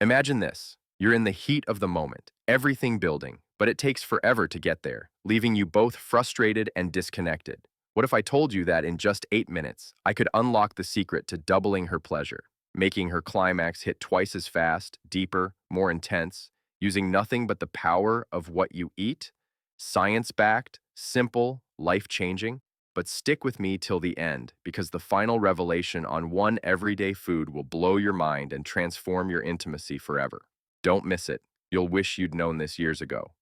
Imagine this. You're in the heat of the moment, everything building, but it takes forever to get there, leaving you both frustrated and disconnected. What if I told you that in just 8 minutes, I could unlock the secret to doubling her pleasure, making her climax hit twice as fast, deeper, more intense, using nothing but the power of what you eat? Science-backed, simple, life-changing? But stick with me till the end, because the final revelation on one everyday food will blow your mind and transform your intimacy forever. Don't miss it. You'll wish you'd known this years ago.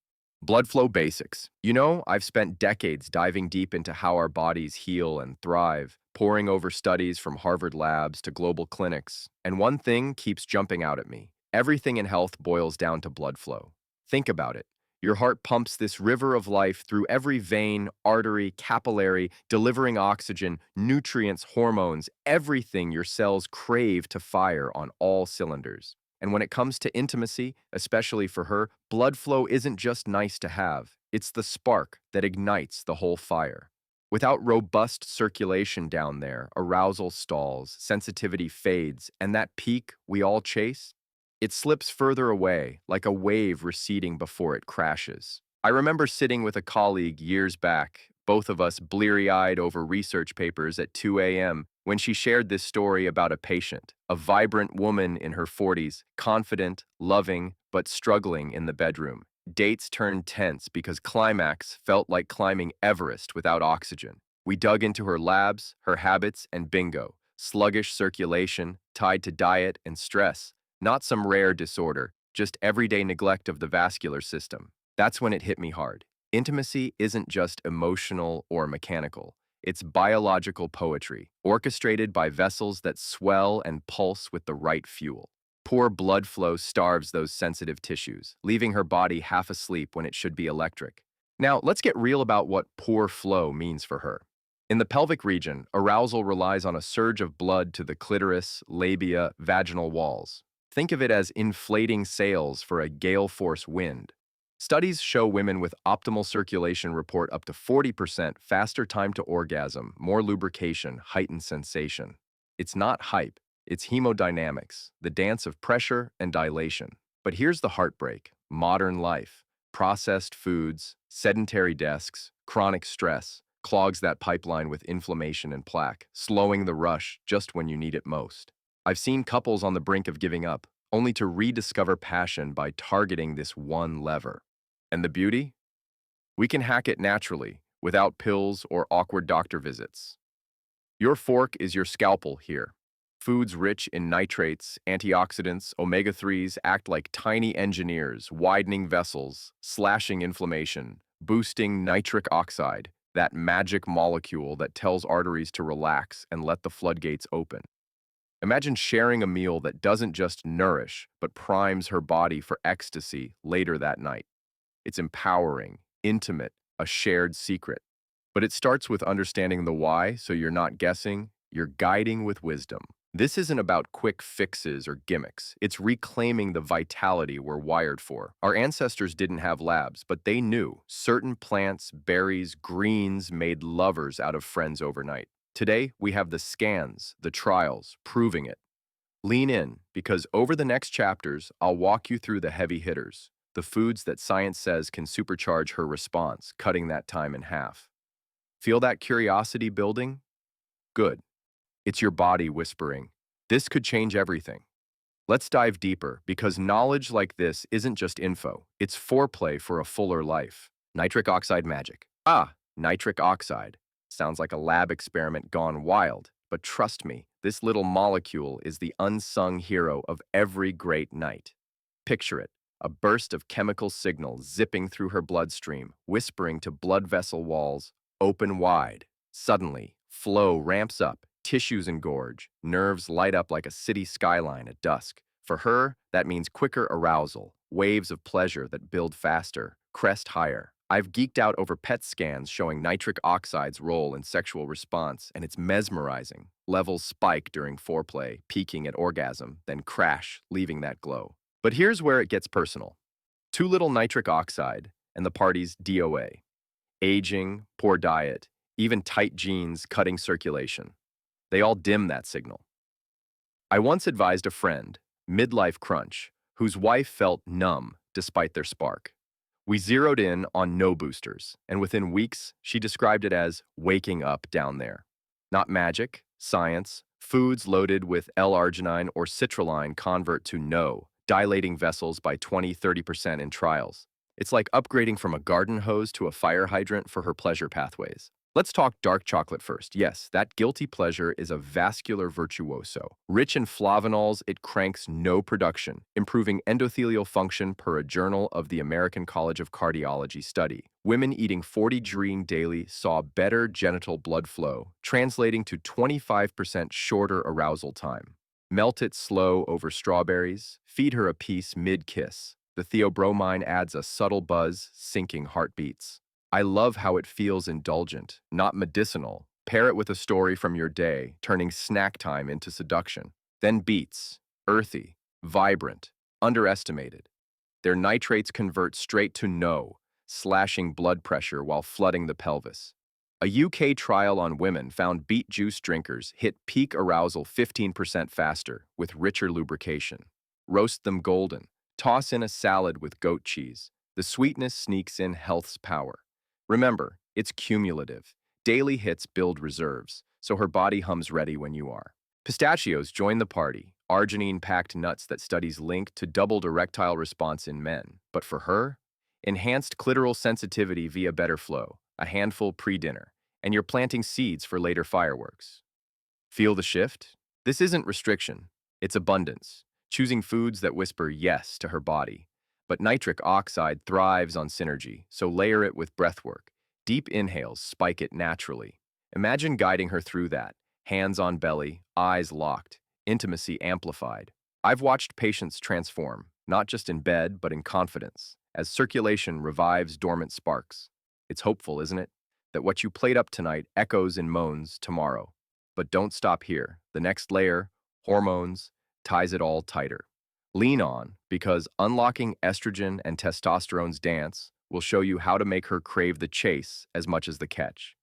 Blood flow basics. You know, I've spent decades diving deep into how our bodies heal and thrive, poring over studies from Harvard labs to global clinics, and one thing keeps jumping out at me. Everything in health boils down to blood flow. Think about it. Your heart pumps this river of life through every vein, artery, capillary, delivering oxygen, nutrients, hormones, everything your cells crave to fire on all cylinders. And when it comes to intimacy, especially for her, blood flow isn't just nice to have. It's the spark that ignites the whole fire. Without robust circulation down there, arousal stalls, sensitivity fades, and that peak we all chase, it slips further away, like a wave receding before it crashes. I remember sitting with a colleague years back, both of us bleary-eyed over research papers at 2 a.m., when she shared this story about a patient, a vibrant woman in her 40s, confident, loving, but struggling in the bedroom. Dates turned tense because climax felt like climbing Everest without oxygen. We dug into her labs, her habits, and bingo. Sluggish circulation, tied to diet and stress. Not some rare disorder, just everyday neglect of the vascular system. That's when it hit me hard. Intimacy isn't just emotional or mechanical. It's biological poetry, orchestrated by vessels that swell and pulse with the right fuel. Poor blood flow starves those sensitive tissues, leaving her body half asleep when it should be electric. Now, let's get real about what poor flow means for her. In the pelvic region, arousal relies on a surge of blood to the clitoris, labia, vaginal walls. Think of it as inflating sails for a gale force wind. Studies show women with optimal circulation report up to 40% faster time to orgasm, more lubrication, heightened sensation. It's not hype, it's hemodynamics, the dance of pressure and dilation. But here's the heartbreak: modern life, processed foods, sedentary desks, chronic stress, clogs that pipeline with inflammation and plaque, slowing the rush just when you need it most. I've seen couples on the brink of giving up, only to rediscover passion by targeting this one lever. And the beauty? We can hack it naturally, without pills or awkward doctor visits. Your fork is your scalpel here. Foods rich in nitrates, antioxidants, omega-3s act like tiny engineers, widening vessels, slashing inflammation, boosting nitric oxide, that magic molecule that tells arteries to relax and let the floodgates open. Imagine sharing a meal that doesn't just nourish, but primes her body for ecstasy later that night. It's empowering, intimate, a shared secret. But it starts with understanding the why, so you're not guessing, you're guiding with wisdom. This isn't about quick fixes or gimmicks. It's reclaiming the vitality we're wired for. Our ancestors didn't have labs, but they knew certain plants, berries, greens made lovers out of friends overnight. Today, we have the scans, the trials, proving it. Lean in, because over the next chapters, I'll walk you through the heavy hitters, the foods that science says can supercharge her response, cutting that time in half. Feel that curiosity building? Good. It's your body whispering, this could change everything. Let's dive deeper, because knowledge like this isn't just info, it's foreplay for a fuller life. Nitric oxide magic. Nitric oxide. Sounds like a lab experiment gone wild, but trust me, this little molecule is the unsung hero of every great night. Picture it, a burst of chemical signal zipping through her bloodstream, whispering to blood vessel walls, open wide. Suddenly, flow ramps up, tissues engorge, nerves light up like a city skyline at dusk. For her, that means quicker arousal, waves of pleasure that build faster, crest higher. I've geeked out over PET scans showing nitric oxide's role in sexual response, and it's mesmerizing. Levels spike during foreplay, peaking at orgasm, then crash, leaving that glow. But here's where it gets personal. Too little nitric oxide, and the party's DOA. Aging, poor diet, even tight jeans cutting circulation. They all dim that signal. I once advised a friend, midlife crunch, whose wife felt numb despite their spark. We zeroed in on no boosters, and within weeks, she described it as waking up down there. Not magic, science, foods loaded with L-arginine or citrulline convert to no, dilating vessels by 20–30% in trials. It's like upgrading from a garden hose to a fire hydrant for her pleasure pathways. Let's talk dark chocolate first. Yes, that guilty pleasure is a vascular virtuoso. Rich in flavonols, it cranks no production, improving endothelial function per a Journal of the American College of Cardiology study. Women eating 40 green daily saw better genital blood flow, translating to 25% shorter arousal time. Melt it slow over strawberries, feed her a piece mid-kiss. The theobromine adds a subtle buzz, syncing heartbeats. I love how it feels indulgent, not medicinal. Pair it with a story from your day, turning snack time into seduction. Then beets, earthy, vibrant, underestimated. Their nitrates convert straight to no, slashing blood pressure while flooding the pelvis. A UK trial on women found beet juice drinkers hit peak arousal 15% faster with richer lubrication. Roast them golden. Toss in a salad with goat cheese. The sweetness sneaks in health's power. Remember, it's cumulative. Daily hits build reserves, so her body hums ready when you are. Pistachios join the party, arginine-packed nuts that studies link to doubled erectile response in men. But for her, enhanced clitoral sensitivity via better flow, a handful pre-dinner, and you're planting seeds for later fireworks. Feel the shift? This isn't restriction, it's abundance, choosing foods that whisper yes to her body. But nitric oxide thrives on synergy, so layer it with breathwork. Deep inhales spike it naturally. Imagine guiding her through that, hands on belly, eyes locked, intimacy amplified. I've watched patients transform, not just in bed, but in confidence, as circulation revives dormant sparks. It's hopeful, isn't it? That what you played up tonight echoes in moans tomorrow. But don't stop here. The next layer, hormones, ties it all tighter. Lean on, because unlocking estrogen and testosterone's dance will show you how to make her crave the chase as much as the catch.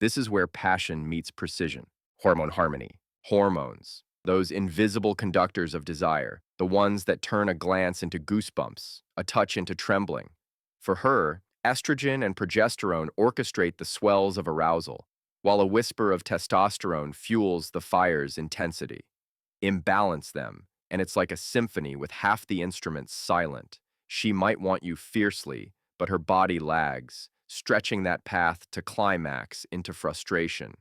This is where passion meets precision. Hormone harmony. Hormones. Those invisible conductors of desire, the ones that turn a glance into goosebumps, a touch into trembling. For her, estrogen and progesterone orchestrate the swells of arousal, while a whisper of testosterone fuels the fire's intensity. Imbalance them, and it's like a symphony with half the instruments silent. She might want you fiercely, but her body lags, stretching that path to climax into frustration.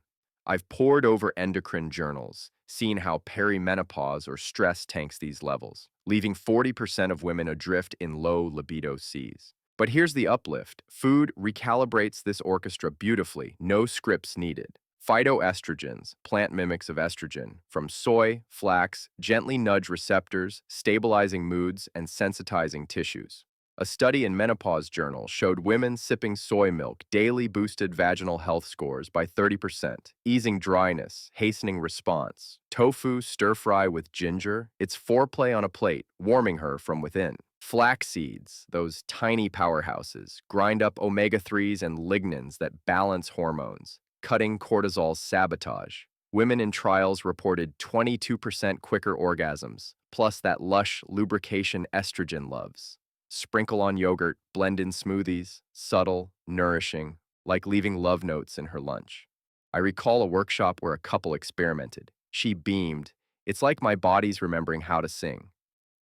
I've pored over endocrine journals, seen how perimenopause or stress tanks these levels, leaving 40% of women adrift in low libido seas. But here's the uplift. Food recalibrates this orchestra beautifully, no scripts needed. Phytoestrogens, plant mimics of estrogen, from soy, flax, gently nudge receptors, stabilizing moods and sensitizing tissues. A study in Menopause Journal showed women sipping soy milk daily boosted vaginal health scores by 30%, easing dryness, hastening response. Tofu stir-fry with ginger, it's foreplay on a plate, warming her from within. Flax seeds, those tiny powerhouses, grind up omega-3s and lignans that balance hormones, cutting cortisol's sabotage. Women in trials reported 22% quicker orgasms, plus that lush lubrication estrogen loves. Sprinkle on yogurt, blend in smoothies, subtle, nourishing, like leaving love notes in her lunch. I recall a workshop where a couple experimented. She beamed. It's like my body's remembering how to sing.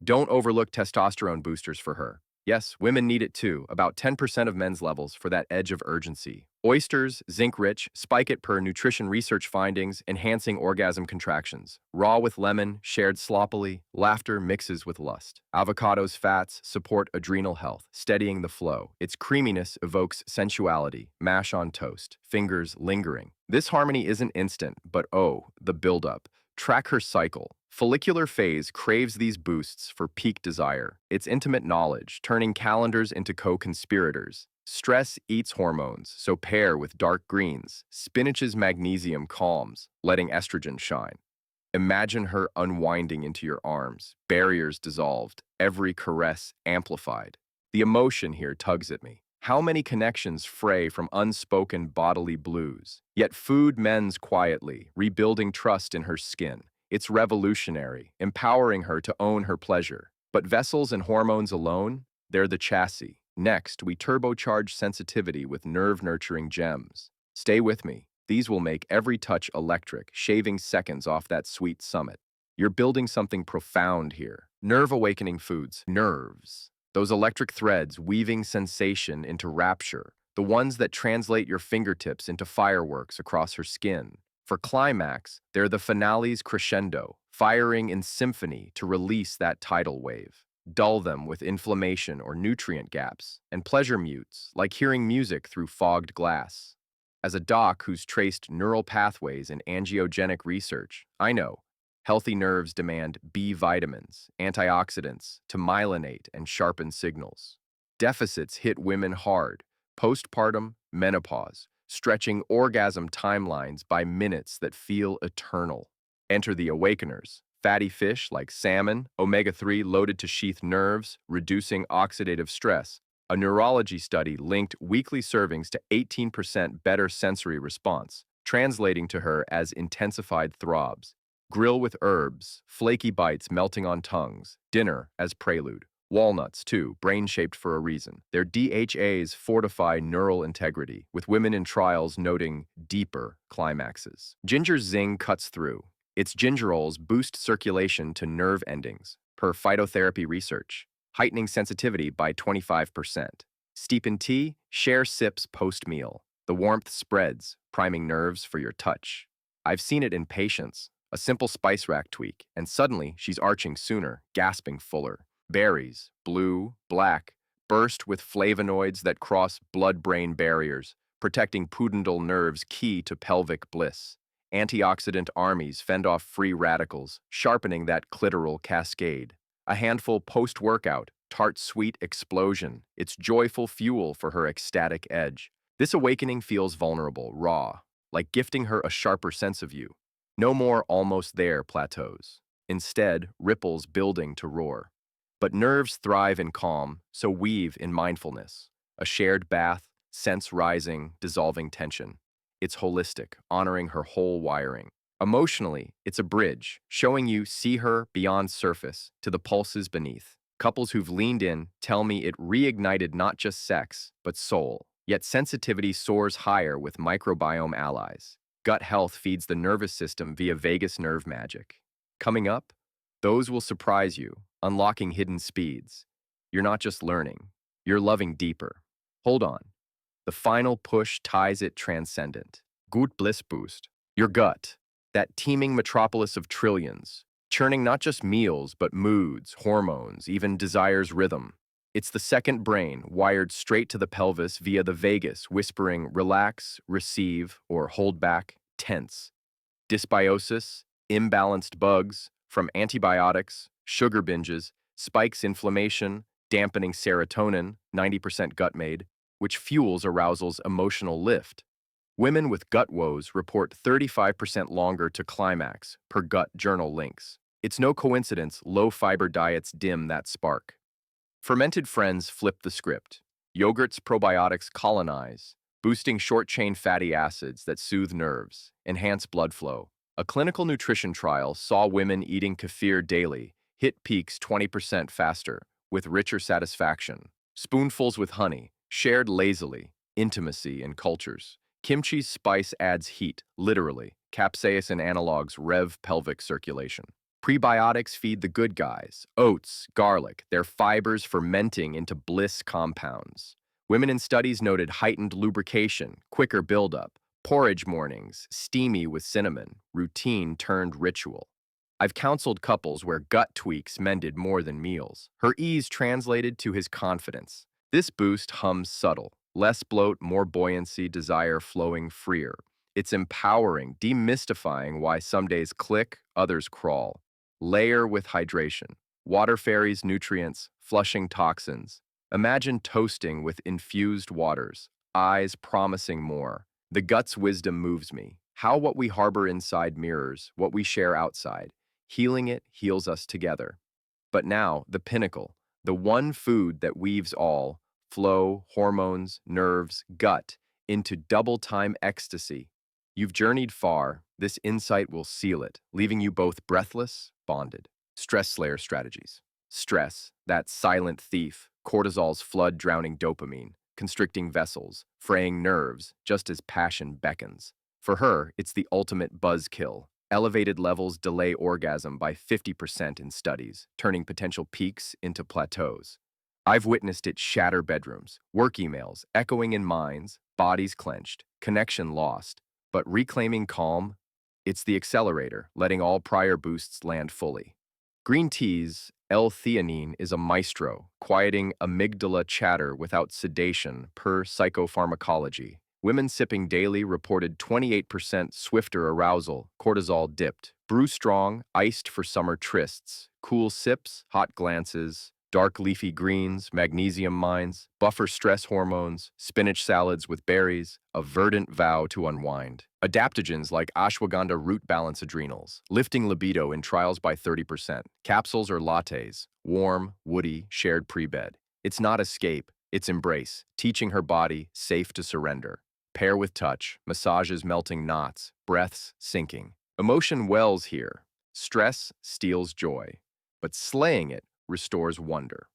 Don't overlook testosterone boosters for her. Yes, women need it too, about 10% of men's levels for that edge of urgency. Oysters, zinc-rich, spike it per nutrition research findings, enhancing orgasm contractions. Raw with lemon, shared sloppily, laughter mixes with lust. Avocado's fats support adrenal health, steadying the flow. Its creaminess evokes sensuality, mash on toast, fingers lingering. This harmony isn't instant, but oh, the buildup. Track her cycle. Follicular phase craves these boosts for peak desire. It's intimate knowledge, turning calendars into co-conspirators. Stress eats hormones, so pair with dark greens. Spinach's magnesium calms, letting estrogen shine. Imagine her unwinding into your arms, barriers dissolved, every caress amplified. The emotion here tugs at me. How many connections fray from unspoken bodily blues? Yet food mends quietly, rebuilding trust in her skin. It's revolutionary, empowering her to own her pleasure. But vessels and hormones alone, they're the chassis. Next, we turbocharge sensitivity with nerve-nurturing gems. Stay with me. These will make every touch electric, shaving seconds off that sweet summit. You're building something profound here. Nerve-awakening foods. Nerves. Those electric threads weaving sensation into rapture. The ones that translate your fingertips into fireworks across her skin. For climax, they're the finale's crescendo, firing in symphony to release that tidal wave. Dull them with inflammation or nutrient gaps, and pleasure mutes, like hearing music through fogged glass. As a doc who's traced neural pathways in angiogenic research, I know healthy nerves demand B vitamins, antioxidants to myelinate and sharpen signals. Deficits hit women hard, postpartum, menopause, stretching orgasm timelines by minutes that feel eternal. Enter the awakeners, fatty fish like salmon, omega-3 loaded to sheath nerves, reducing oxidative stress. A neurology study linked weekly servings to 18% better sensory response, translating to her as intensified throbs. Grill with herbs, flaky bites melting on tongues, dinner as prelude. Walnuts, too, brain-shaped for a reason. Their DHAs fortify neural integrity, with women in trials noting deeper climaxes. Ginger's zing cuts through. Its gingerols boost circulation to nerve endings, per phytotherapy research, heightening sensitivity by 25%. Steep in tea, share sips post-meal. The warmth spreads, priming nerves for your touch. I've seen it in patients. A simple spice rack tweak, and suddenly she's arching sooner, gasping fuller. Berries, blue, black, burst with flavonoids that cross blood-brain barriers, protecting pudendal nerves key to pelvic bliss. Antioxidant armies fend off free radicals, sharpening that clitoral cascade. A handful post-workout, tart sweet explosion, it's joyful fuel for her ecstatic edge. This awakening feels vulnerable, raw, like gifting her a sharper sense of you. No more almost there plateaus. Instead, ripples building to roar. But nerves thrive in calm, so weave in mindfulness. A shared bath, sense rising, dissolving tension. It's holistic, honoring her whole wiring. Emotionally, it's a bridge, showing you see her beyond surface to the pulses beneath. Couples who've leaned in tell me it reignited not just sex, but soul. Yet sensitivity soars higher with microbiome allies. Gut health feeds the nervous system via vagus nerve magic. Coming up, those will surprise you, unlocking hidden speeds. You're not just learning, you're loving deeper. Hold on. The final push ties it transcendent. Gut Bliss Boost. Your gut, that teeming metropolis of trillions, churning not just meals, but moods, hormones, even desire's rhythm. It's the second brain, wired straight to the pelvis via the vagus, whispering relax, receive, or hold back, tense. Dysbiosis, imbalanced bugs, from antibiotics, sugar binges, spikes inflammation, dampening serotonin, 90% gut-made, which fuels arousal's emotional lift. Women with gut woes report 35% longer to climax, per gut journal links. It's no coincidence low-fiber diets dim that spark. Fermented friends flip the script. Yogurt's probiotics colonize, boosting short-chain fatty acids that soothe nerves, enhance blood flow. A clinical nutrition trial saw women eating kefir daily hit peaks 20% faster, with richer satisfaction. Spoonfuls with honey, shared lazily, intimacy in cultures. Kimchi's spice adds heat, literally. Capsaicin analogs rev pelvic circulation. Prebiotics feed the good guys, oats, garlic, their fibers fermenting into bliss compounds. Women in studies noted heightened lubrication, quicker buildup, porridge mornings, steamy with cinnamon, routine turned ritual. I've counseled couples where gut tweaks mended more than meals. Her ease translated to his confidence. This boost hums subtle, less bloat, more buoyancy, desire flowing freer. It's empowering, demystifying why some days click, others crawl. Layer with hydration. Water fairies nutrients, flushing toxins. Imagine toasting with infused waters, eyes promising more. The gut's wisdom moves me. How what we harbor inside mirrors what we share outside. Healing it heals us together. But now, the pinnacle, the one food that weaves all, flow, hormones, nerves, gut, into double-time ecstasy. You've journeyed far, this insight will seal it, leaving you both breathless, bonded. Stress Slayer Strategies. Stress, that silent thief, cortisol's flood drowning dopamine, constricting vessels, fraying nerves, just as passion beckons. For her, it's the ultimate buzzkill. Elevated levels delay orgasm by 50% in studies, turning potential peaks into plateaus. I've witnessed it shatter bedrooms, work emails, echoing in minds, bodies clenched, connection lost. But reclaiming calm, it's the accelerator, letting all prior boosts land fully. Green tea's L-theanine is a maestro, quieting amygdala chatter without sedation per psychopharmacology. Women sipping daily reported 28% swifter arousal, cortisol dipped. Brew strong, iced for summer trysts. Cool sips, hot glances. Dark leafy greens, magnesium mines, buffer stress hormones, spinach salads with berries, a verdant vow to unwind. Adaptogens like ashwagandha root balance adrenals, lifting libido in trials by 30%. Capsules or lattes, warm, woody, shared pre-bed. It's not escape, it's embrace, teaching her body safe to surrender. Pair with touch, massages melting knots, breaths sinking. Emotion wells here. Stress steals joy, but slaying it restores wonder.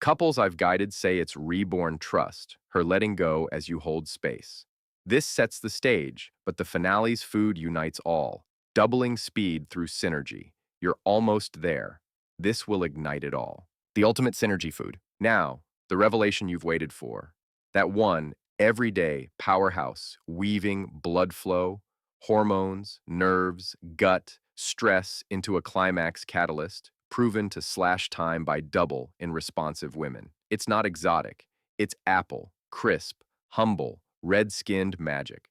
Couples I've guided say it's reborn trust, her letting go as you hold space. This sets the stage, but the finale's food unites all, doubling speed through synergy. You're almost there. This will ignite it all. The ultimate synergy food. Now, the revelation you've waited for. That one, everyday powerhouse, weaving blood flow, hormones, nerves, gut, stress into a climax catalyst, proven to slash time by double in responsive women. It's not exotic. It's apple, crisp, humble, red-skinned magic.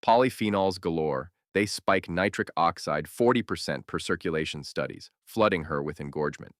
Polyphenols galore, they spike nitric oxide 40% per circulation studies, flooding her with engorgement.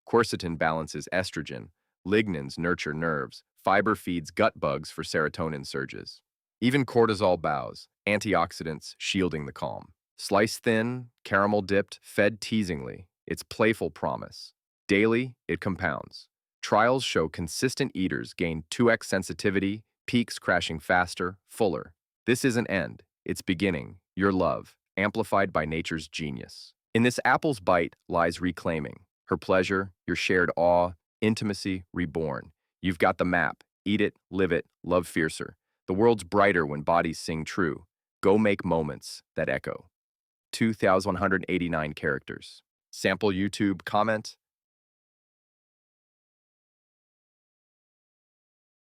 Quercetin balances estrogen, lignans nurture nerves, fiber feeds gut bugs for serotonin surges. Even cortisol bows, antioxidants shielding the calm. Slice thin, caramel dipped, fed teasingly, its playful promise. Daily, it compounds. Trials show consistent eaters gain 2x sensitivity, peaks crashing faster, fuller. This isn't end, it's beginning, your love, amplified by nature's genius. In this apple's bite lies reclaiming. Her pleasure, your shared awe, intimacy reborn. You've got the map. Eat it, live it, love fiercer. The world's brighter when bodies sing true. Go make moments that echo. 2,189 characters. Sample YouTube, comment,